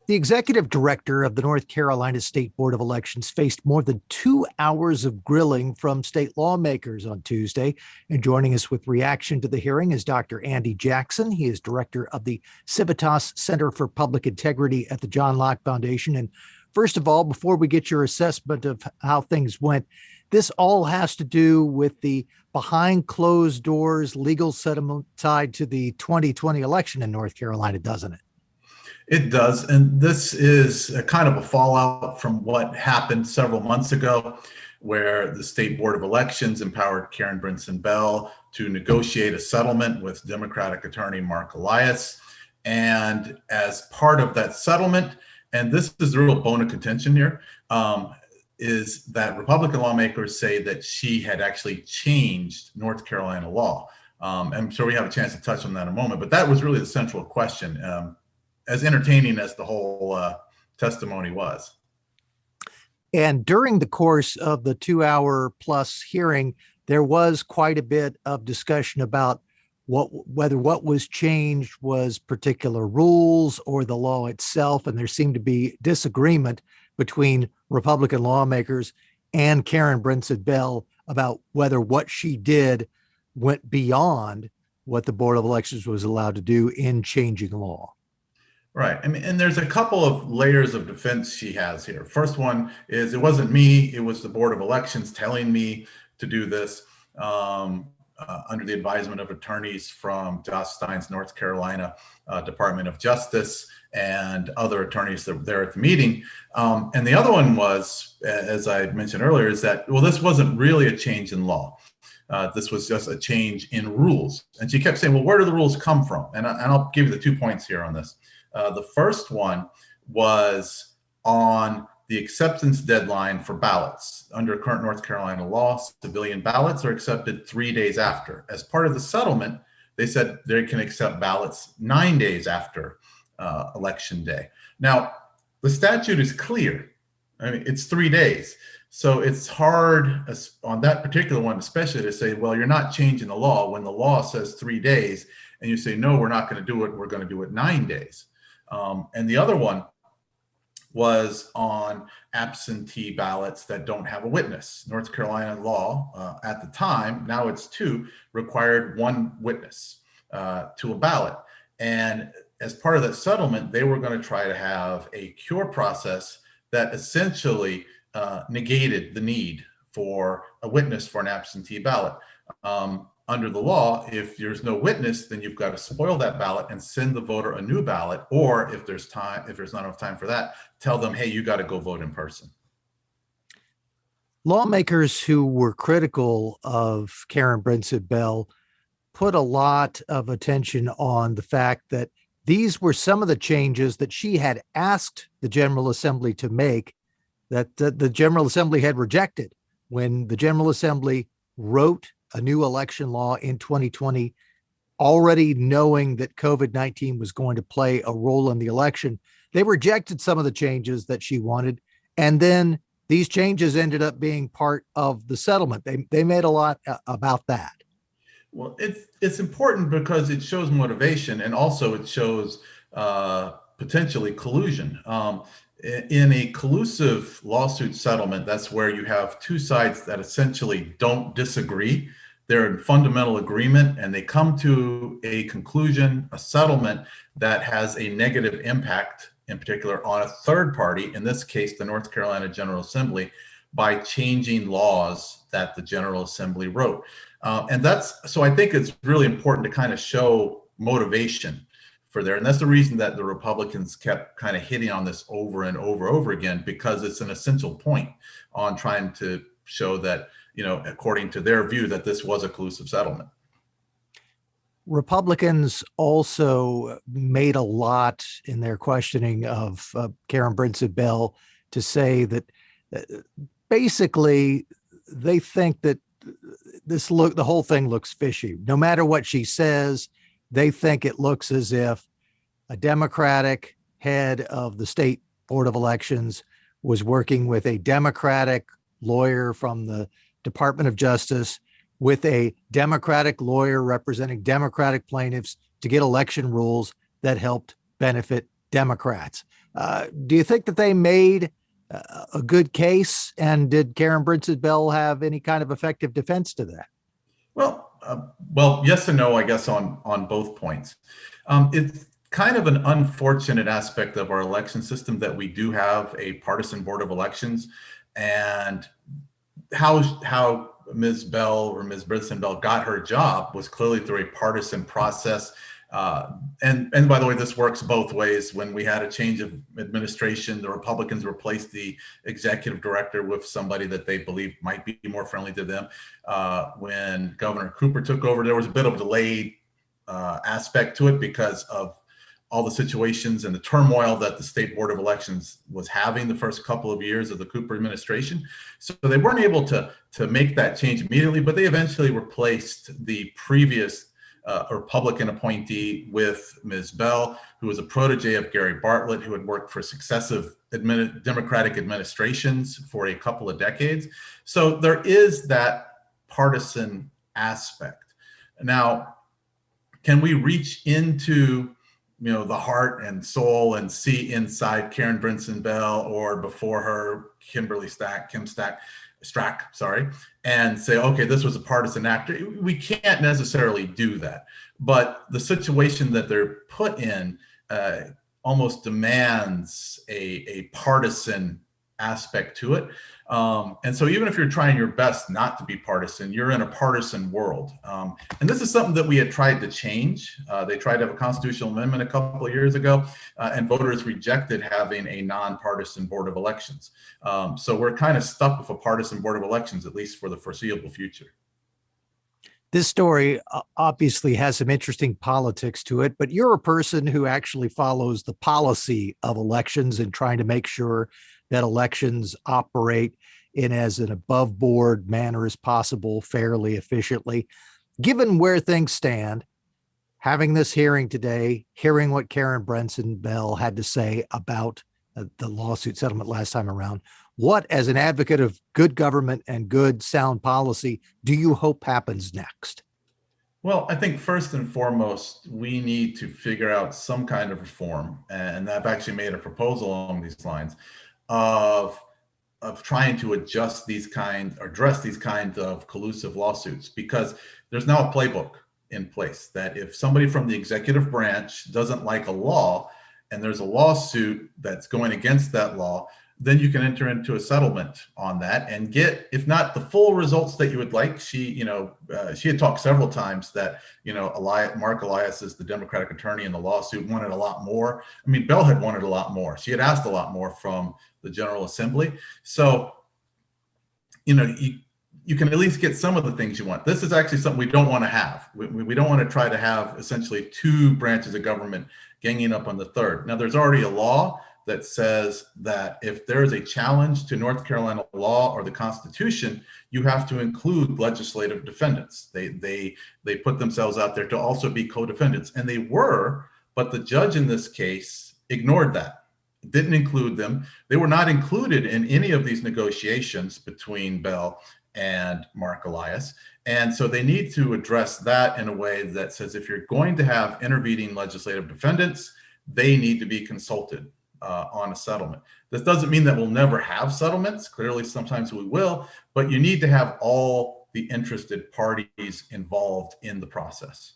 The executive director of the North Carolina State Board of Elections faced more than 2 hours of grilling from state lawmakers on Tuesday. And joining us with reaction to the hearing is Dr. Andy Jackson. He is director of the Civitas Center for Public Integrity at the John Locke Foundation. And first of all, before we get your assessment of how things went, this all has to do with the behind closed doors legal settlement tied to the 2020 election in North Carolina, doesn't it? It does. And this is a kind of a fallout from what happened several months ago, where the State Board of Elections empowered Karen Brinson Bell to negotiate a settlement with Democratic attorney Mark Elias. And as part of that settlement, and this is the real bone of contention here, is that Republican lawmakers say that she had actually changed North Carolina law. I'm sure we have a chance to touch on that in a moment, but that was really the central question. As entertaining as the whole testimony was. And during the course of the 2 hour plus hearing, there was quite a bit of discussion about whether what was changed was particular rules or the law itself. And there seemed to be disagreement between Republican lawmakers and Karen Brinson Bell about whether what she did went beyond what the Board of Elections was allowed to do in changing law. Right. I mean, and there's a couple of layers of defense she has here. First one is it wasn't me, it was the Board of Elections telling me to do this under the advisement of attorneys from Josh Stein's North Carolina Department of Justice and other attorneys that were there at the meeting. And the other one was, as I mentioned earlier, is that, well, this wasn't really a change in law. This was just a change in rules. And she kept saying, well, where do the rules come from? And I'll give you the 2 points here on this. The first one was on the acceptance deadline for ballots. Under current North Carolina law, civilian ballots are accepted 3 days after. As part of the settlement, they said they can accept ballots 9 days after election day. Now, the statute is clear. I mean, it's 3 days. So it's hard on that particular one, especially to say, well, you're not changing the law when the law says 3 days and you say, no, we're not going to do it. We're going to do it 9 days. And the other one was on absentee ballots that don't have a witness. North Carolina law at the time, now it's 2, required 1 witness to a ballot. And as part of that settlement, they were going to try to have a cure process that essentially negated the need for a witness for an absentee ballot. Under the law, if there's no witness, then you've got to spoil that ballot and send the voter a new ballot. Or if there's not enough time for that, tell them, hey, you got to go vote in person. Lawmakers who were critical of Karen Brinson Bell put a lot of attention on the fact that these were some of the changes that she had asked the General Assembly to make that the General Assembly had rejected when the General Assembly wrote a new election law in 2020, already knowing that COVID-19 was going to play a role in the election. They rejected some of the changes that she wanted. And then these changes ended up being part of the settlement. They made a lot about that. Well, it's important because it shows motivation, and also it shows potentially collusion. In a collusive lawsuit settlement, that's where you have 2 sides that essentially don't disagree. They're in fundamental agreement and they come to a conclusion, a settlement that has a negative impact, in particular on a third party, in this case, the North Carolina General Assembly, by changing laws that the General Assembly wrote. So I think it's really important to kind of show motivation for there. And that's the reason that the Republicans kept kind of hitting on this over and over again, because it's an essential point on trying to show that, according to their view, that this was a collusive settlement. Republicans also made a lot in their questioning of Karen Brinson Bell to say that basically they think that the whole thing looks fishy. No matter what she says, they think it looks as if a Democratic head of the State Board of Elections was working with a Democratic lawyer from the Department of Justice with a Democratic lawyer representing Democratic plaintiffs to get election rules that helped benefit Democrats. Do you think that they made a good case? And did Karen Brinson Bell have any kind of effective defense to that? Well, yes and no, I guess, on both points. It's kind of an unfortunate aspect of our election system that we do have a partisan board of elections, and how Ms. Bell or Ms. Brinson Bell got her job was clearly through a partisan process. And by the way, this works both ways. When we had a change of administration, the Republicans replaced the executive director with somebody that they believed might be more friendly to them. When Governor Cooper took over, there was a bit of a delayed aspect to it because of all the situations and the turmoil that the state board of elections was having the first couple of years of the Cooper administration. So they weren't able to make that change immediately, but they eventually replaced the previous Republican appointee with Ms. Bell, who was a protege of Gary Bartlett, who had worked for successive Democratic administrations for a couple of decades. So there is that partisan aspect. Now, can we reach into the heart and soul and see inside Karen Brinson Bell, or before her, Kim Strack, and say, okay, this was a partisan actor? We can't necessarily do that. But the situation that they're put in almost demands a partisan aspect to it. And so even if you're trying your best not to be partisan, you're in a partisan world. And this is something that we had tried to change. They tried to have a constitutional amendment a couple of years ago, and voters rejected having a nonpartisan board of elections. So we're kind of stuck with a partisan board of elections, at least for the foreseeable future. This story obviously has some interesting politics to it, but you're a person who actually follows the policy of elections and trying to make sure that elections operate in as an above board manner as possible, fairly, efficiently. Given where things stand, having this hearing today, hearing what Karen Brinson Bell had to say about the lawsuit settlement last time around, what, as an advocate of good government and good sound policy, do you hope happens next? Well, I think first and foremost, we need to figure out some kind of reform. And I've actually made a proposal along these lines of trying to address these kinds of collusive lawsuits, because there's now a playbook in place that if somebody from the executive branch doesn't like a law and there's a lawsuit that's going against that law, then you can enter into a settlement on that and get, if not the full results that you would like. She had talked several times that, Mark Elias is the Democratic attorney in the lawsuit, wanted a lot more. I mean, Bell had wanted a lot more. She had asked a lot more from the General Assembly. So, you can at least get some of the things you want. This is actually something we don't want to have. We don't want to try to have essentially two branches of government ganging up on the third. Now, there's already a law that says that if there is a challenge to North Carolina law or the Constitution, you have to include legislative defendants. They put themselves out there to also be co-defendants, and they were, but the judge in this case ignored that, didn't include them. They were not included in any of these negotiations between Bell and Mark Elias. And so they need to address that in a way that says, if you're going to have intervening legislative defendants, they need to be consulted on a settlement. This doesn't mean that we'll never have settlements. Clearly, sometimes we will, but you need to have all the interested parties involved in the process.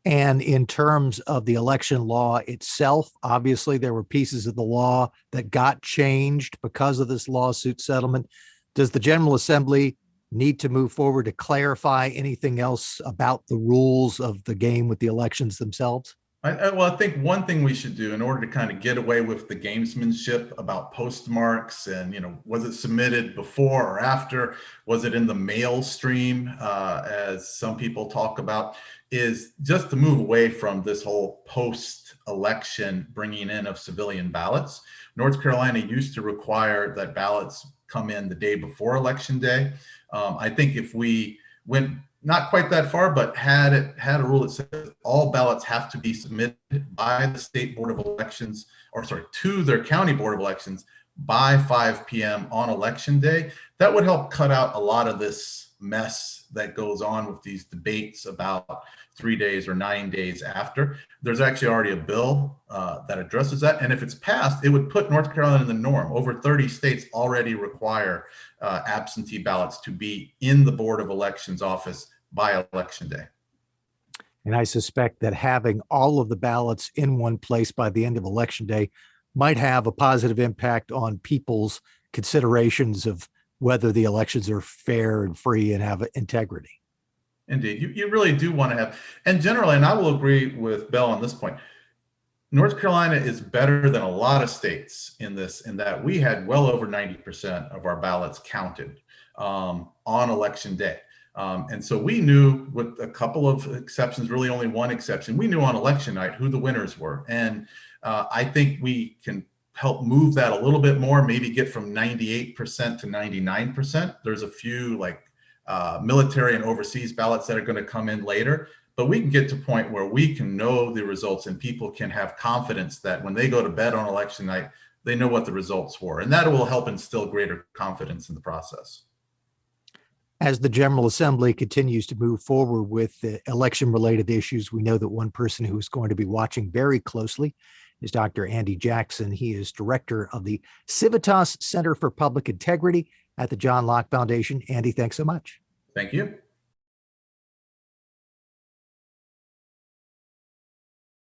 And in terms of the election law itself, obviously there were pieces of the law that got changed because of this lawsuit settlement. Does the General Assembly need to move forward to clarify anything else about the rules of the game with the elections themselves? I think one thing we should do in order to kind of get away with the gamesmanship about postmarks and, was it submitted before or after? Was it in the mail stream, as some people talk about, is just to move away from this whole post-election bringing in of civilian ballots. North Carolina used to require that ballots come in the day before Election Day. I think if we went not quite that far, but had a rule that says all ballots have to be submitted by the state board of elections, to their county board of elections by 5 p.m. on Election Day, that would help cut out a lot of this mess that goes on with these debates about 3 days or 9 days after. There's actually already a bill that addresses that. And if it's passed, it would put North Carolina in the norm. Over 30 states already require absentee ballots to be in the Board of Elections office by election day. And I suspect that having all of the ballots in one place by the end of election day might have a positive impact on people's considerations of whether the elections are fair and free and have integrity. Indeed, you really do want to have, and generally, and I will agree with Bell on this point, North Carolina is better than a lot of states in this, in that we had well over 90% of our ballots counted on election day. And so we knew, with a couple of exceptions, really only one exception, we knew on election night who the winners were. And I think we can help move that a little bit more, maybe get from 98% to 99%. There's a few like military and overseas ballots that are going to come in later, but we can get to a point where we can know the results and people can have confidence that when they go to bed on election night, they know what the results were. And that will help instill greater confidence in the process. As the General Assembly continues to move forward with the election-related issues, we know that one person who is going to be watching very closely is Dr. Andy Jackson. He is director of the Civitas Center for Public Integrity at the John Locke Foundation. Andy, thanks so much. Thank you.